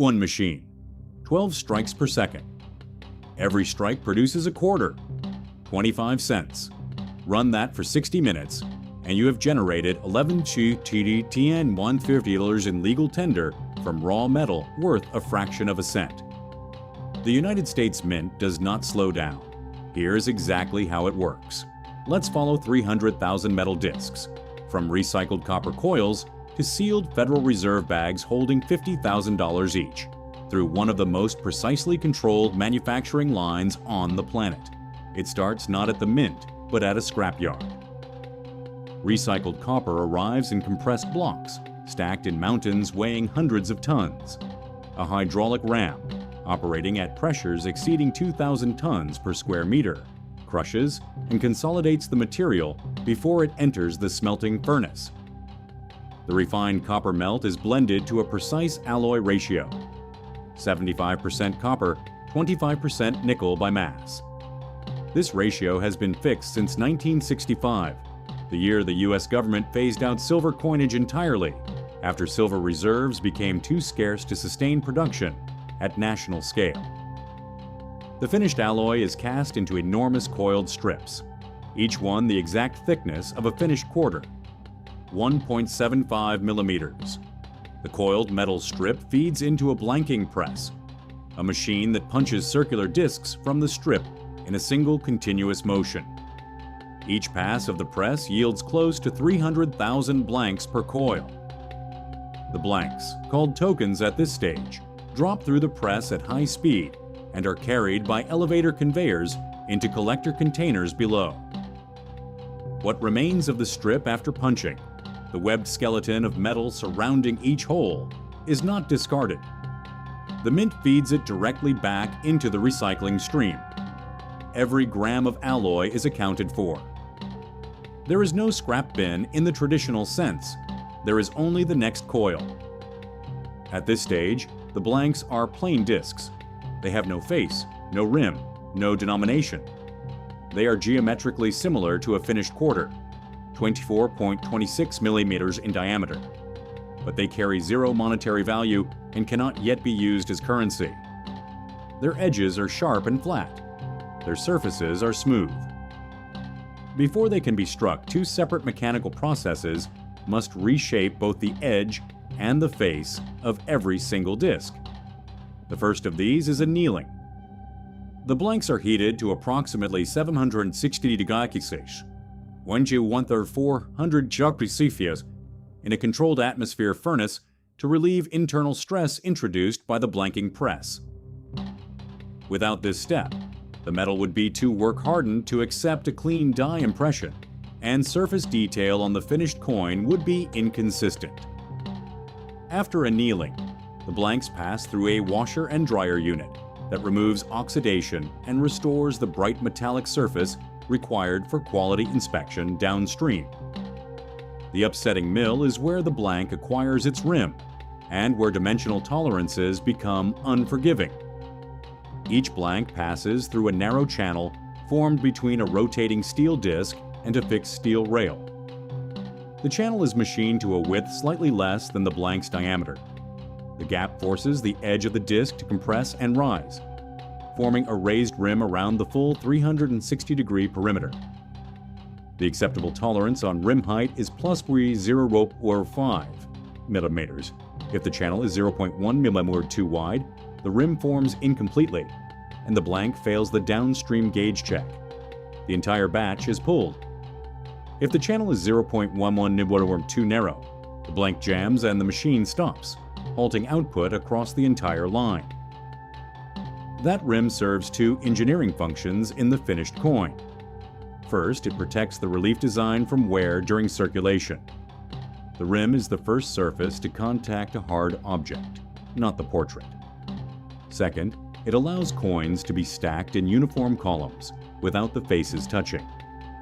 One machine, 12 strikes per second. Every strike produces a quarter, 25 cents. Run that for 60 minutes, and you have generated 11 TDTN $150 in legal tender from raw metal worth a fraction of a cent. The United States Mint does not slow down. Here's exactly how it works. Let's follow 300,000 metal discs, from recycled copper coils to sealed Federal Reserve bags holding $50,000 each, through one of the most precisely controlled manufacturing lines on the planet. It starts not at the mint, but at a scrapyard. Recycled copper arrives in compressed blocks, stacked in mountains weighing hundreds of tons. A hydraulic ram, operating at pressures exceeding 2,000 tons per square meter, crushes and consolidates the material before it enters the smelting furnace. The refined copper melt is blended to a precise alloy ratio: 75% copper, 25% nickel by mass. This ratio has been fixed since 1965, the year the U.S. government phased out silver coinage entirely after silver reserves became too scarce to sustain production at national scale. The finished alloy is cast into enormous coiled strips, each one the exact thickness of a finished quarter, 1.75 millimeters. The coiled metal strip feeds into a blanking press, a machine that punches circular discs from the strip in a single continuous motion. Each pass of the press yields close to 300,000 blanks per coil. The blanks, called tokens at this stage, drop through the press at high speed and are carried by elevator conveyors into collector containers below. What remains of the strip after punching, the webbed skeleton of metal surrounding each hole, is not discarded. The mint feeds it directly back into the recycling stream. Every gram of alloy is accounted for. There is no scrap bin in the traditional sense. There is only the next coil. At this stage, the blanks are plain discs. They have no face, no rim, no denomination. They are geometrically similar to a finished quarter, 24.26 millimeters in diameter. But they carry zero monetary value and cannot yet be used as currency. Their edges are sharp and flat. Their surfaces are smooth. Before they can be struck, two separate mechanical processes must reshape both the edge and the face of every single disc. The first of these is annealing. The blanks are heated to approximately 760 degrees Celsius, 400 degrees Celsius, in a controlled atmosphere furnace to relieve internal stress introduced by the blanking press. Without this step, the metal would be too work-hardened to accept a clean die impression, and surface detail on the finished coin would be inconsistent. After annealing, the blanks pass through a washer and dryer unit that removes oxidation and restores the bright metallic surface required for quality inspection downstream. The upsetting mill is where the blank acquires its rim and where dimensional tolerances become unforgiving. Each blank passes through a narrow channel formed between a rotating steel disc and a fixed steel rail. The channel is machined to a width slightly less than the blank's diameter. The gap forces the edge of the disc to compress and rise, forming a raised rim around the full 360-degree perimeter. The acceptable tolerance on rim height is plus 0.05 millimeters. If the channel is 0.1 millimeter too wide, the rim forms incompletely, and the blank fails the downstream gauge check. The entire batch is pulled. If the channel is 0.11 millimeter too narrow, the blank jams and the machine stops, halting output across the entire line. That rim serves two engineering functions in the finished coin. First, it protects the relief design from wear during circulation. The rim is the first surface to contact a hard object, not the portrait. Second, it allows coins to be stacked in uniform columns without the faces touching,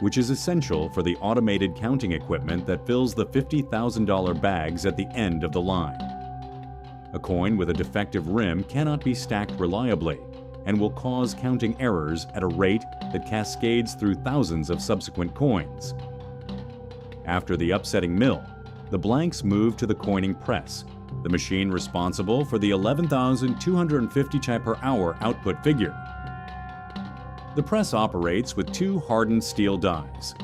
which is essential for the automated counting equipment that fills the $50,000 bags at the end of the line. A coin with a defective rim cannot be stacked reliably and will cause counting errors at a rate that cascades through thousands of subsequent coins. After the upsetting mill, the blanks move to the coining press, the machine responsible for the 11,250 Chi per hour output figure. The press operates with two hardened steel dies,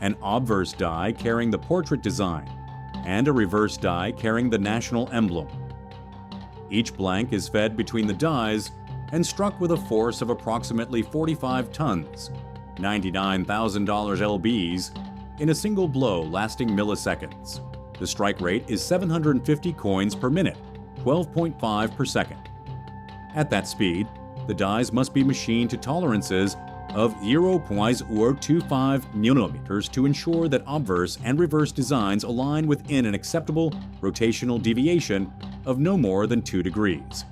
an obverse die carrying the portrait design, and a reverse die carrying the national emblem. Each blank is fed between the dies and struck with a force of approximately 45 tons, $99,000 lbs, in a single blow lasting milliseconds. The strike rate is 750 coins per minute, 12.5 per second. At that speed, the dies must be machined to tolerances of 0.025 mm to ensure that obverse and reverse designs align within an acceptable rotational deviation of no more than 2 degrees.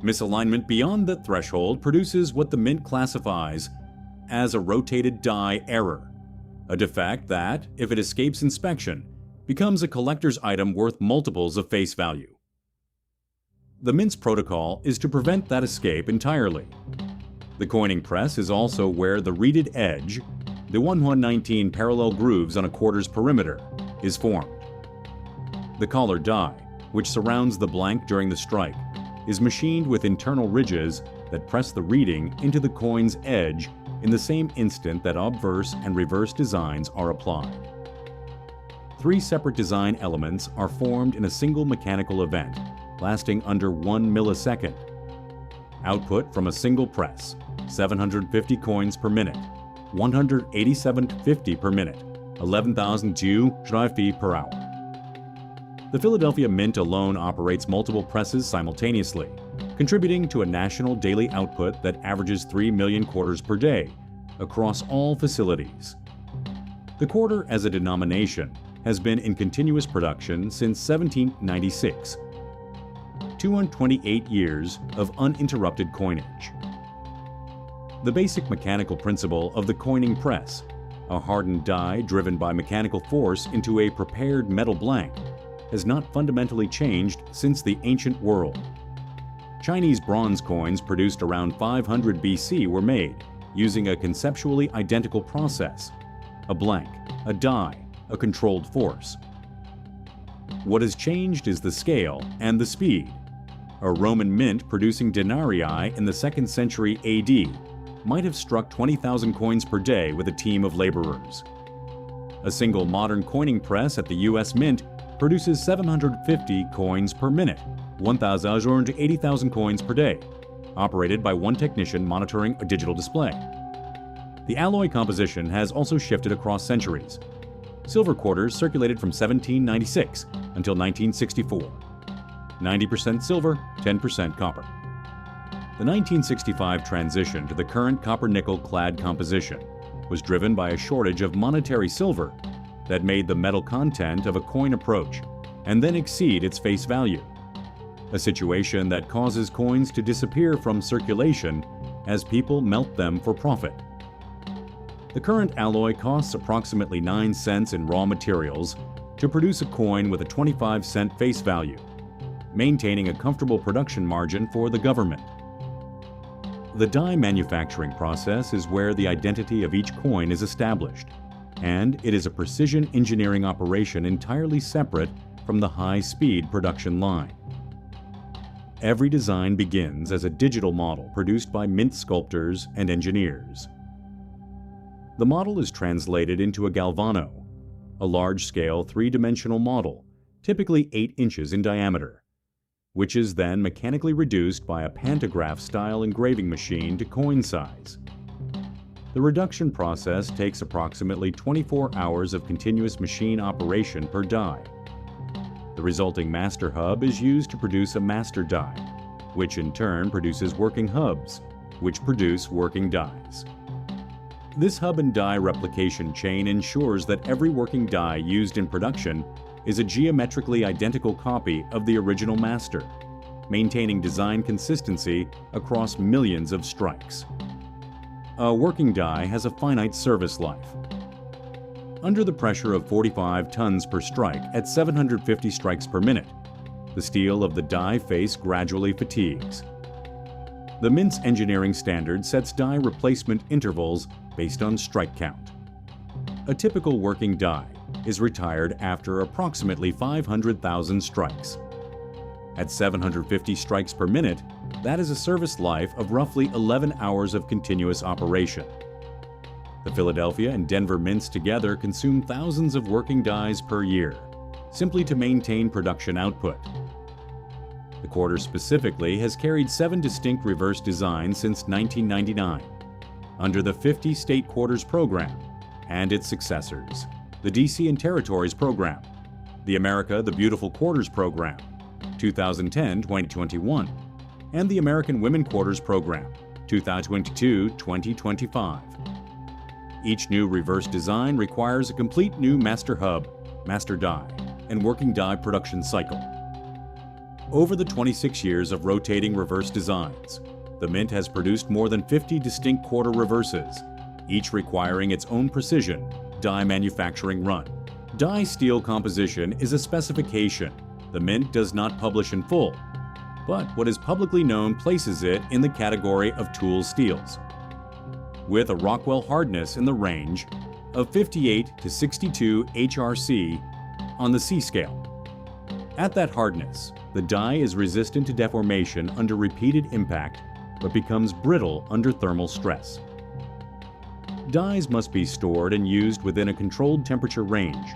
Misalignment beyond the threshold produces what the Mint classifies as a rotated die error, a defect that, if it escapes inspection, becomes a collector's item worth multiples of face value. The Mint's protocol is to prevent that escape entirely. The coining press is also where the reeded edge, the 1/119 parallel grooves on a quarter's perimeter, is formed. The collar die, which surrounds the blank during the strike, is machined with internal ridges that press the reeding into the coin's edge in the same instant that obverse and reverse designs are applied. 3 separate design elements are formed in a single mechanical event, lasting under 1 millisecond. Output from a single press, 750 coins per minute, 187.50 per minute, 11,002 Schreifi per hour. The Philadelphia Mint alone operates multiple presses simultaneously, contributing to a national daily output that averages 3 million quarters per day across all facilities. The quarter as a denomination has been in continuous production since 1796. 228 years of uninterrupted coinage. The basic mechanical principle of the coining press, a hardened die driven by mechanical force into a prepared metal blank, has not fundamentally changed since the ancient world. Chinese bronze coins produced around 500 BC were made using a conceptually identical process: a blank, a die, a controlled force. What has changed is the scale and the speed. A Roman mint producing denarii in the 2nd century AD might have struck 20,000 coins per day with a team of laborers. A single modern coining press at the US Mint produces 750 coins per minute, 1,000 to 80,000 coins per day, operated by one technician monitoring a digital display. The alloy composition has also shifted across centuries. Silver quarters circulated from 1796 until 1964. 90% silver, 10% copper. The 1965 transition to the current copper-nickel clad composition was driven by a shortage of monetary silver that made the metal content of a coin approach and then exceed its face value, a situation that causes coins to disappear from circulation as people melt them for profit. The current alloy costs approximately 9 cents in raw materials to produce a coin with a 25-cent face value, maintaining a comfortable production margin for the government. The die manufacturing process is where the identity of each coin is established, and it is a precision engineering operation entirely separate from the high-speed production line. Every design begins as a digital model produced by mint sculptors and engineers. The model is translated into a galvano, a large-scale 3-dimensional model, typically 8 inches in diameter, which is then mechanically reduced by a pantograph-style engraving machine to coin size. The reduction process takes approximately 24 hours of continuous machine operation per die. The resulting master hub is used to produce a master die, which in turn produces working hubs, which produce working dies. This hub and die replication chain ensures that every working die used in production is a geometrically identical copy of the original master, maintaining design consistency across millions of strikes. A working die has a finite service life. Under the pressure of 45 tons per strike at 750 strikes per minute, the steel of the die face gradually fatigues. The Mint's engineering standard sets die replacement intervals based on strike count. A typical working die is retired after approximately 500,000 strikes. At 750 strikes per minute, that is a service life of roughly 11 hours of continuous operation. The Philadelphia and Denver mints together consume thousands of working dies per year, simply to maintain production output. The quarter specifically has carried 7 distinct reverse designs since 1999, under the 50 State Quarters Program and its successors, the DC and Territories Program, the America the Beautiful Quarters Program, 2010-2021, and the American Women Quarters Program, 2022-2025. Each new reverse design requires a complete new master hub, master die, and working die production cycle. Over the 26 years of rotating reverse designs, the Mint has produced more than 50 distinct quarter reverses, each requiring its own precision die manufacturing run. Die steel composition is a specification the Mint does not publish in full, but what is publicly known places it in the category of tool steels, with a Rockwell hardness in the range of 58 to 62 HRC on the C scale. At that hardness, the die is resistant to deformation under repeated impact, but becomes brittle under thermal stress. Dies must be stored and used within a controlled temperature range.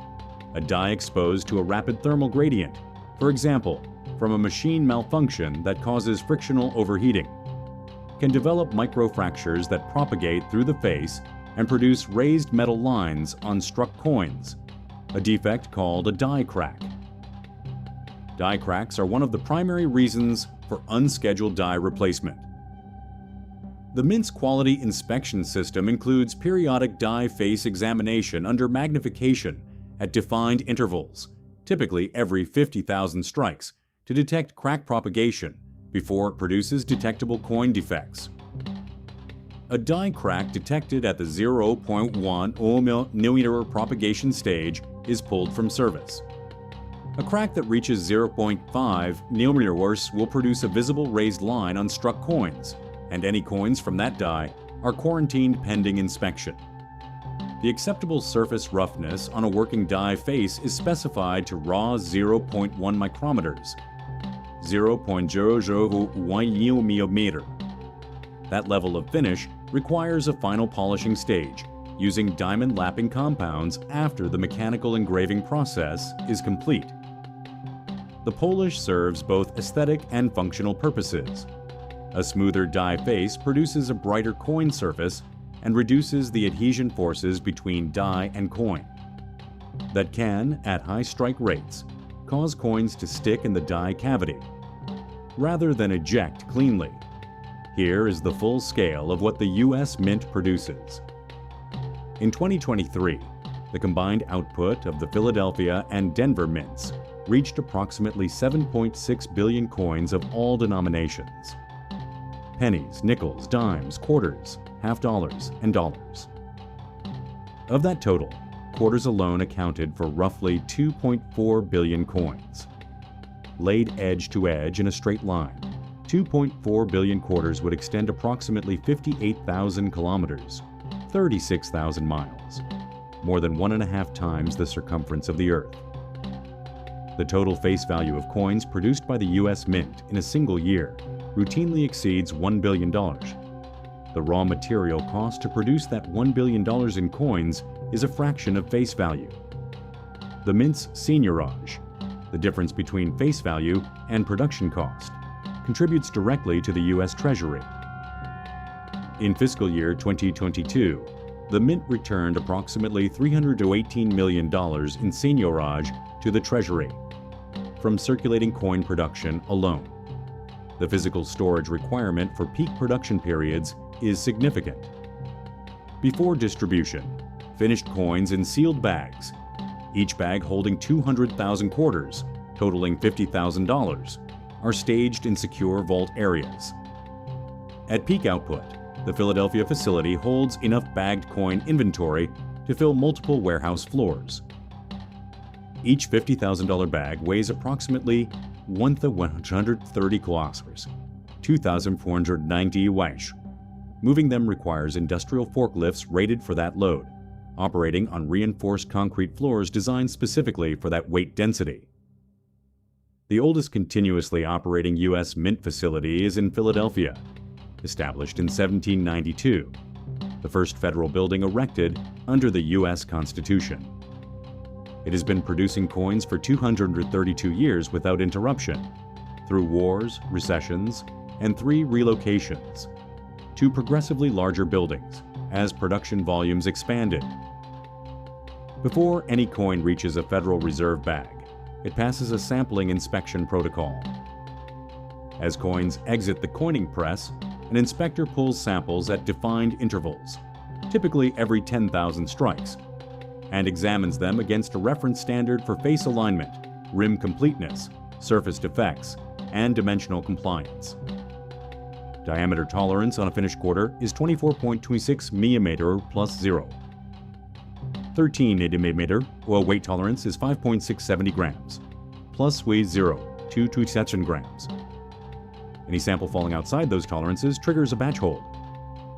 A die exposed to a rapid thermal gradient, for example, from a machine malfunction that causes frictional overheating, can develop microfractures that propagate through the face and produce raised metal lines on struck coins, a defect called a die crack. Die cracks are one of the primary reasons for unscheduled die replacement. The Mint's quality inspection system includes periodic die face examination under magnification at defined intervals, typically every 50,000 strikes, to detect crack propagation before it produces detectable coin defects. A die crack detected at the 0.1 mm propagation stage is pulled from service. A crack that reaches 0.5 mm will produce a visible raised line on struck coins, and any coins from that die are quarantined pending inspection. The acceptable surface roughness on a working die face is specified to raw 0.1 micrometers, 0.001 mm. That level of finish requires a final polishing stage, using diamond lapping compounds after the mechanical engraving process is complete. The polish serves both aesthetic and functional purposes. A smoother die face produces a brighter coin surface and reduces the adhesion forces between die and coin. That can, at high strike rates, cause coins to stick in the die cavity, rather than eject cleanly. Here is the full scale of what the U.S. Mint produces. In 2023, the combined output of the Philadelphia and Denver mints reached approximately 7.6 billion coins of all denominations: pennies, nickels, dimes, quarters, half dollars, and dollars. Of that total, quarters alone accounted for roughly 2.4 billion coins. Laid edge to edge in a straight line, 2.4 billion quarters would extend approximately 58,000 kilometers, 36,000 miles, more than 1.5 times the circumference of the Earth. The total face value of coins produced by the U.S. Mint in a single year routinely exceeds $1 billion. The raw material cost to produce that $1 billion in coins is a fraction of face value. The Mint's seigniorage, the difference between face value and production cost, contributes directly to the U.S. Treasury. In fiscal year 2022, the Mint returned approximately $318 million in seigniorage to the Treasury from circulating coin production alone. The physical storage requirement for peak production periods is significant. Before distribution, finished coins in sealed bags, each bag holding 200,000 quarters, totaling $50,000, are staged in secure vault areas. At peak output, the Philadelphia facility holds enough bagged coin inventory to fill multiple warehouse floors. Each $50,000 bag weighs approximately 130 kilograms, 2,490 weight. Moving them requires industrial forklifts rated for that load, operating on reinforced concrete floors designed specifically for that weight density. The oldest continuously operating U.S. mint facility is in Philadelphia, established in 1792, the first federal building erected under the U.S. Constitution. It has been producing coins for 232 years without interruption, through wars, recessions, and 3 relocations, to progressively larger buildings as production volumes expanded. Before any coin reaches a Federal Reserve bag, it passes a sampling inspection protocol. As coins exit the coining press, an inspector pulls samples at defined intervals, typically every 10,000 strikes, and examines them against a reference standard for face alignment, rim completeness, surface defects, and dimensional compliance. Diameter tolerance on a finished quarter is 24.26 mm plus 0. 13 mm weight tolerance is 5.670 grams, plus weighs 0 to 2 grams. Any sample falling outside those tolerances triggers a batch hold.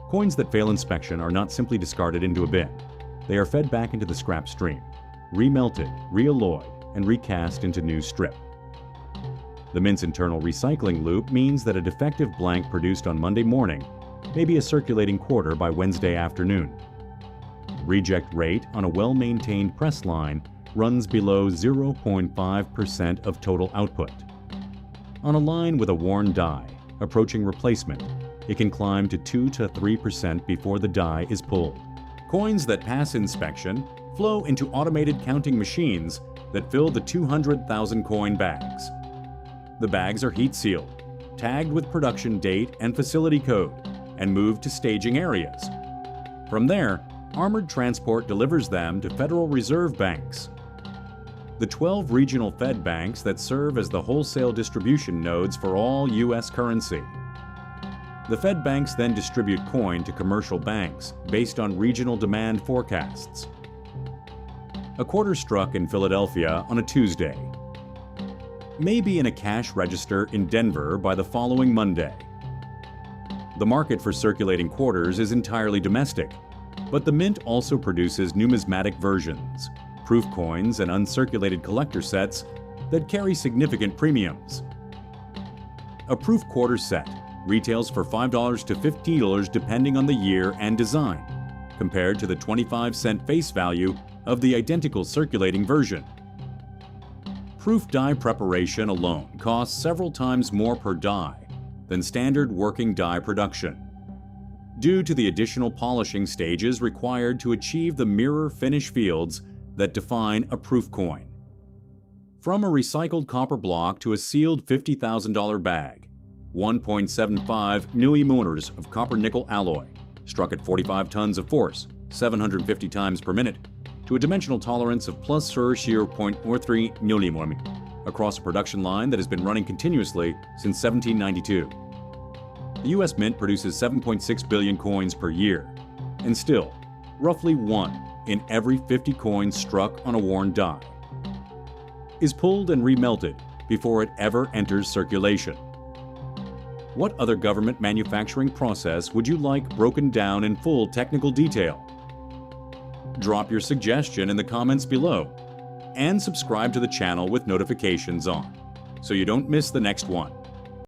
Coins that fail inspection are not simply discarded into a bin. They are fed back into the scrap stream, remelted, realloyed, and recast into new strip. The mint's internal recycling loop means that a defective blank produced on Monday morning may be a circulating quarter by Wednesday afternoon. Reject rate on a well-maintained press line runs below 0.5% of total output. On a line with a worn die approaching replacement, it can climb to 2 to 3% before the die is pulled. Coins that pass inspection flow into automated counting machines that fill the 200,000 coin bags. The bags are heat-sealed, tagged with production date and facility code, and moved to staging areas. From there, armored transport delivers them to Federal Reserve banks. The 12 regional Fed banks that serve as the wholesale distribution nodes for all U.S. currency. The Fed banks then distribute coin to commercial banks based on regional demand forecasts. A quarter struck in Philadelphia on a Tuesday may be in a cash register in Denver by the following Monday. The market for circulating quarters is entirely domestic, but the mint also produces numismatic versions, proof coins, and uncirculated collector sets that carry significant premiums. A proof quarter set retails for $5 to $15 depending on the year and design, compared to the 25-cent face value of the identical circulating version. Proof die preparation alone costs several times more per die than standard working die production, due to the additional polishing stages required to achieve the mirror finish fields that define a proof coin. From a recycled copper block to a sealed $50,000 bag, 1.75 millimoles of copper-nickel alloy, struck at 45 tons of force, 750 times per minute, to a dimensional tolerance of plus or 0.43 millimolar, across a production line that has been running continuously since 1792. The U.S. Mint produces 7.6 billion coins per year, and still, roughly 1 in every 50 coins struck on a worn die is pulled and remelted before it ever enters circulation. What other government manufacturing process would you like broken down in full technical detail? Drop your suggestion in the comments below, and subscribe to the channel with notifications on, so you don't miss the next one.